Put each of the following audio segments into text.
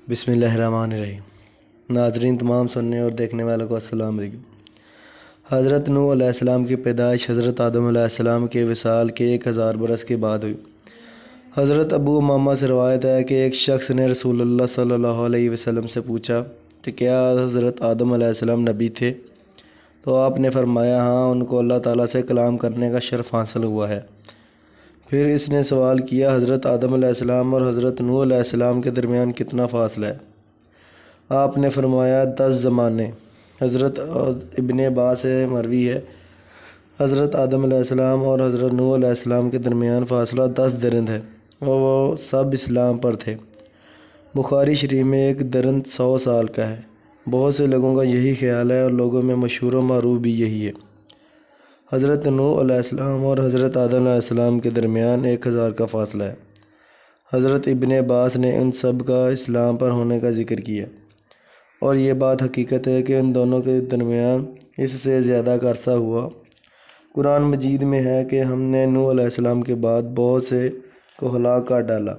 بسم اللہ الرحمن الرحیم۔ ناظرین تمام سننے اور دیکھنے والوں کو السلام علیکم۔ حضرت نوح علیہ السلام کی پیدائش حضرت آدم علیہ السلام کے وصال کے 1000 برس کے بعد ہوئی۔ حضرت ابو امامہ سے روایت ہے کہ ایک شخص نے رسول اللہ صلی اللہ علیہ وسلم سے پوچھا کہ کیا حضرت آدم علیہ السلام نبی تھے؟ تو آپ نے فرمایا ہاں، ان کو اللہ تعالیٰ سے کلام کرنے کا شرف حاصل ہوا ہے۔ پھر اس نے سوال کیا حضرت آدم علیہ السلام اور حضرت نوح علیہ السلام کے درمیان کتنا فاصلہ ہے؟ آپ نے فرمایا 10 زمانے۔ حضرت ابن عباس سے مروی ہے حضرت آدم علیہ السلام اور حضرت نوح علیہ السلام کے درمیان فاصلہ 10 درند ہے اور وہ سب اسلام پر تھے۔ بخاری شریف میں ایک درند 100 سال کا ہے۔ بہت سے لوگوں کا یہی خیال ہے اور لوگوں میں مشہور و معروف بھی یہی ہے۔ حضرت نوح علیہ السلام اور حضرت آدم علیہ السلام کے درمیان 1000 کا فاصلہ ہے۔ حضرت ابن عباس نے ان سب کا اسلام پر ہونے کا ذکر کیا اور یہ بات حقیقت ہے کہ ان دونوں کے درمیان اس سے زیادہ کا عرصہ ہوا۔ قرآن مجید میں ہے کہ ہم نے نوح علیہ السلام کے بعد بہت سے کو ہلاک کر ڈالا۔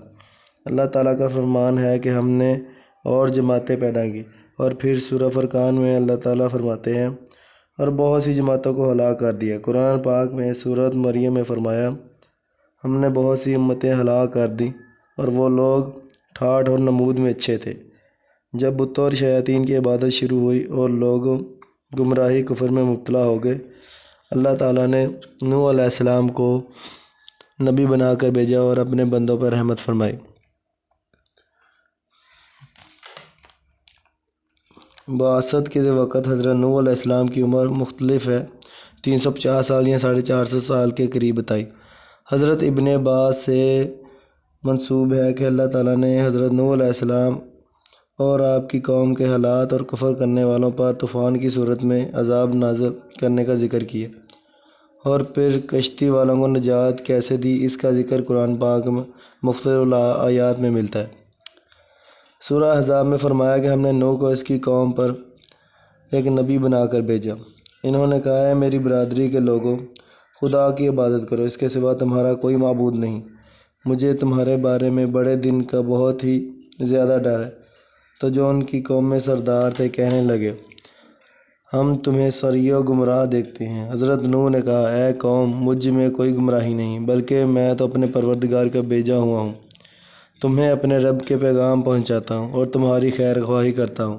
اللہ تعالیٰ کا فرمان ہے کہ ہم نے اور جماعتیں پیدا کی، اور پھر سورہ فرقان میں اللہ تعالیٰ فرماتے ہیں اور بہت سی جماعتوں کو ہلاک کر دیا۔ قرآن پاک میں سورۃ مریم میں فرمایا ہم نے بہت سی امتیں ہلاک کر دیں اور وہ لوگ ٹھاٹھ اور نمود میں اچھے تھے۔ جب بتوں اور شیاطین کی عبادت شروع ہوئی اور لوگ گمراہی کفر میں مبتلا ہو گئے، اللہ تعالیٰ نے نوح علیہ السلام کو نبی بنا کر بھیجا اور اپنے بندوں پر رحمت فرمائی۔ بعثت کے وقت حضرت نوح علیہ السلام کی عمر مختلف ہے، 350 سال یا 450 سال کے قریب بتائی۔ حضرت ابن عباس سے منسوب ہے کہ اللہ تعالیٰ نے حضرت نوح علیہ السلام اور آپ کی قوم کے حالات اور کفر کرنے والوں پر طوفان کی صورت میں عذاب نازل کرنے کا ذکر کیا، اور پھر کشتی والوں کو نجات کیسے دی اس کا ذکر قرآن پاک میں مختلف آیات میں ملتا ہے۔ سورہ احزاب میں فرمایا کہ ہم نے نوح کو اس کی قوم پر ایک نبی بنا کر بھیجا۔ انہوں نے کہا ہے میری برادری کے لوگوں، خدا کی عبادت کرو، اس کے سوا تمہارا کوئی معبود نہیں۔ مجھے تمہارے بارے میں بڑے دن کا بہت ہی زیادہ ڈر ہے۔ تو جو ان کی قوم میں سردار تھے کہنے لگے ہم تمہیں سری و گمراہ دیکھتے ہیں۔ حضرت نوح نے کہا اے قوم، مجھ میں کوئی گمراہی نہیں، بلکہ میں تو اپنے پروردگار کا بھیجا ہوا ہوں۔ تمہیں اپنے رب کے پیغام پہنچاتا ہوں اور تمہاری خیر خواہی کرتا ہوں۔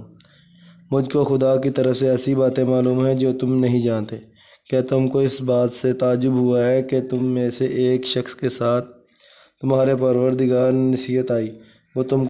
مجھ کو خدا کی طرف سے ایسی باتیں معلوم ہیں جو تم نہیں جانتے۔ کیا تم کو اس بات سے تعجب ہوا ہے کہ تم میں سے ایک شخص کے ساتھ تمہارے پروردگار نے نصیحت آئی، وہ تم